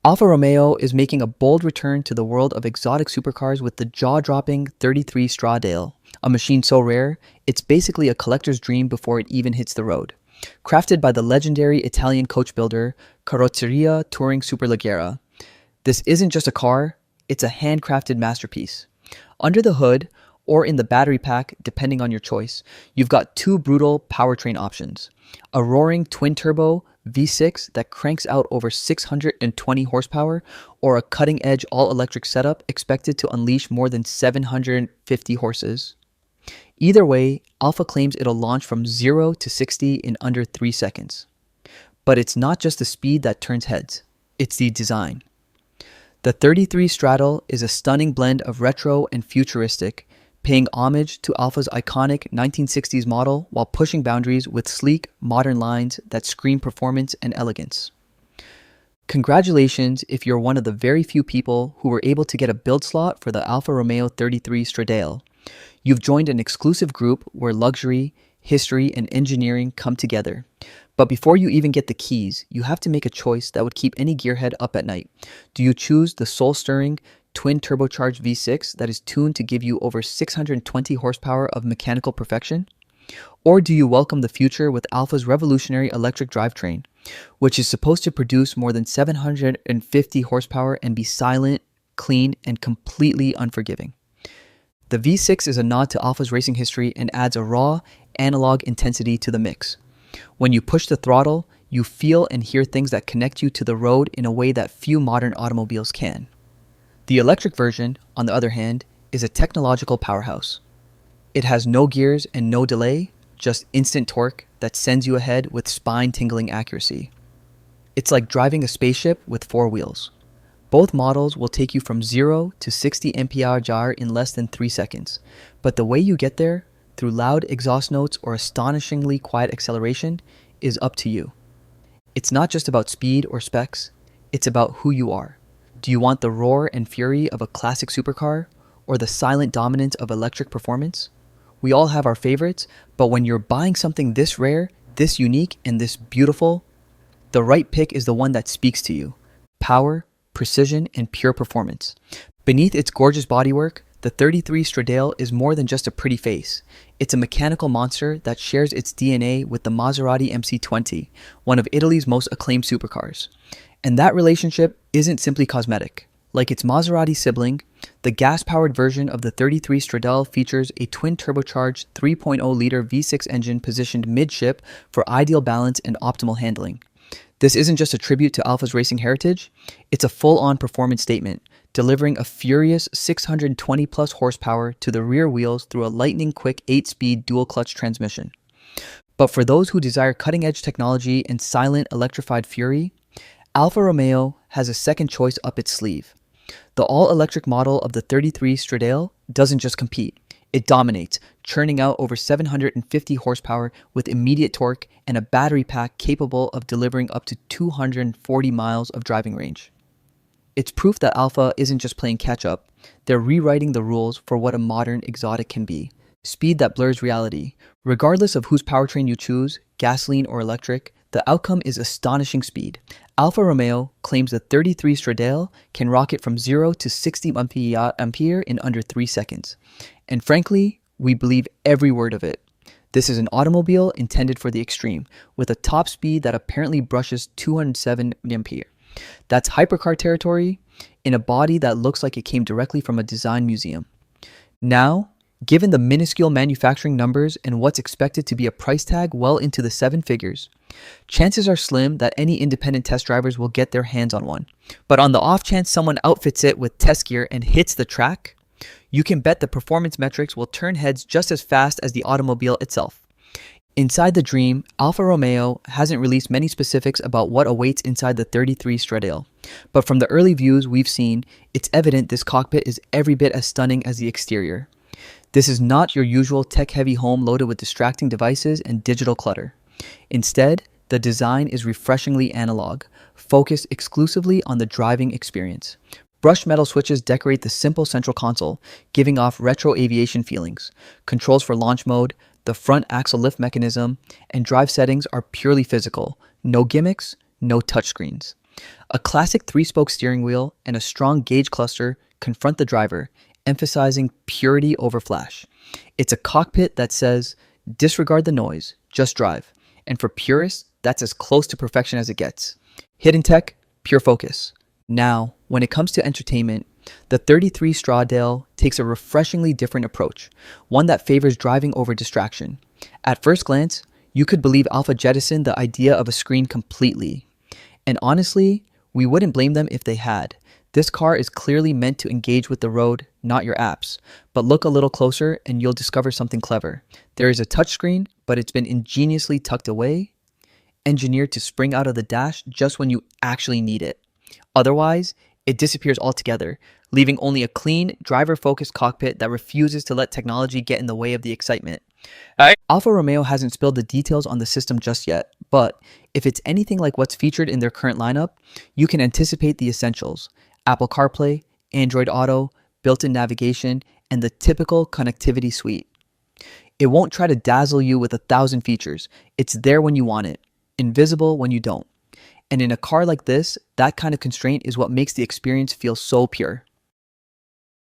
Alfa Romeo is making a bold return to the world of exotic supercars with the jaw-dropping 33 Stradale, a machine so rare, it's basically a collector's dream before it even hits the road. Crafted by the legendary Italian coach builder Carrozzeria Touring Superleggera, this isn't just a car, it's a handcrafted masterpiece. Under the hood, or in the battery pack, depending on your choice, you've got two brutal powertrain options. A roaring twin-turbo V6 that cranks out over 620 horsepower, or a cutting-edge all-electric setup expected to unleash more than 750 horses. Either way, Alfa claims it'll launch from 0 to 60 in under 3 seconds. But it's not just the speed that turns heads, it's the design. The 33 Stradale is a stunning blend of retro and futuristic, paying homage to Alfa's iconic 1960s model while pushing boundaries with sleek, modern lines that scream performance and elegance. Congratulations if you're one of the very few people who were able to get a build slot for the Alfa Romeo 33 Stradale. You've joined an exclusive group where luxury, history, and engineering come together. But before you even get the keys, you have to make a choice that would keep any gearhead up at night. Do you choose the soul-stirring, twin-turbocharged V6 that is tuned to give you over 620 horsepower of mechanical perfection? Or do you welcome the future with Alfa's revolutionary electric drivetrain, which is supposed to produce more than 750 horsepower and be silent, clean, and completely unforgiving? The V6 is a nod to Alfa's racing history and adds a raw, analog intensity to the mix. When you push the throttle, you feel and hear things that connect you to the road in a way that few modern automobiles can. The electric version, on the other hand, is a technological powerhouse. It has no gears and no delay, just instant torque that sends you ahead with spine-tingling accuracy. It's like driving a spaceship with 4 wheels. Both models will take you from 0 to 60 mph in less than 3 seconds, but the way you get there, through loud exhaust notes or astonishingly quiet acceleration, is up to you. It's not just about speed or specs, it's about who you are. Do you want the roar and fury of a classic supercar, or the silent dominance of electric performance? We all have our favorites, but when you're buying something this rare, this unique, and this beautiful, the right pick is the one that speaks to you. Power, precision, and pure performance. Beneath its gorgeous bodywork, the 33 Stradale is more than just a pretty face. It's a mechanical monster that shares its DNA with the Maserati MC20, one of Italy's most acclaimed supercars. And that relationship isn't simply cosmetic. Like its Maserati sibling, the gas-powered version of the 33 Stradale features a twin-turbocharged 3.0-liter V6 engine positioned mid-ship for ideal balance and optimal handling. This isn't just a tribute to Alfa's racing heritage, it's a full-on performance statement, delivering a furious 620-plus horsepower to the rear wheels through a lightning-quick 8-speed dual-clutch transmission. But for those who desire cutting-edge technology and silent electrified fury, Alfa Romeo has a second choice up its sleeve. The all-electric model of the 33 Stradale doesn't just compete, it dominates, churning out over 750 horsepower with immediate torque and a battery pack capable of delivering up to 240 miles of driving range. It's proof that Alfa isn't just playing catch-up, they're rewriting the rules for what a modern exotic can be. Speed that blurs reality. Regardless of whose powertrain you choose, gasoline or electric, the outcome is astonishing speed. Alfa Romeo claims the 33 Stradale can rocket from 0 to 60 ampere in under 3 seconds. And frankly, we believe every word of it. This is an automobile intended for the extreme, with a top speed that apparently brushes 207 ampere. That's hypercar territory in a body that looks like it came directly from a design museum. Now, given the minuscule manufacturing numbers and what's expected to be a price tag well into the 7 figures, chances are slim that any independent test drivers will get their hands on one. But on the off chance someone outfits it with test gear and hits the track, you can bet the performance metrics will turn heads just as fast as the automobile itself. Inside the dream, Alfa Romeo hasn't released many specifics about what awaits inside the 33 Stradale. But from the early views we've seen, it's evident this cockpit is every bit as stunning as the exterior. This is not your usual tech-heavy home loaded with distracting devices and digital clutter. Instead, the design is refreshingly analog, focused exclusively on the driving experience. Brushed metal switches decorate the simple central console, giving off retro aviation feelings. Controls for launch mode, the front axle lift mechanism, and drive settings are purely physical. No gimmicks, no touchscreens. A classic three-spoke steering wheel and a strong gauge cluster confront the driver, emphasizing purity over flash. It's a cockpit that says, disregard the noise, just drive. And for purists, that's as close to perfection as it gets. Hidden tech, pure focus. Now, when it comes to entertainment, the 33 Stradale takes a refreshingly different approach, one that favors driving over distraction. At first glance, you could believe Alfa jettisoned the idea of a screen completely. And honestly, we wouldn't blame them if they had. This car is clearly meant to engage with the road, not your apps. But look a little closer and you'll discover something clever. There is a touchscreen, but it's been ingeniously tucked away, engineered to spring out of the dash just when you actually need it. Otherwise, it disappears altogether, leaving only a clean, driver-focused cockpit that refuses to let technology get in the way of the excitement. Alfa Romeo hasn't spilled the details on the system just yet, but if it's anything like what's featured in their current lineup, you can anticipate the essentials: Apple CarPlay, Android Auto, built-in navigation, and the typical connectivity suite. It won't try to dazzle you with 1,000 features. It's there when you want it, invisible when you don't. And in a car like this, that kind of constraint is what makes the experience feel so pure.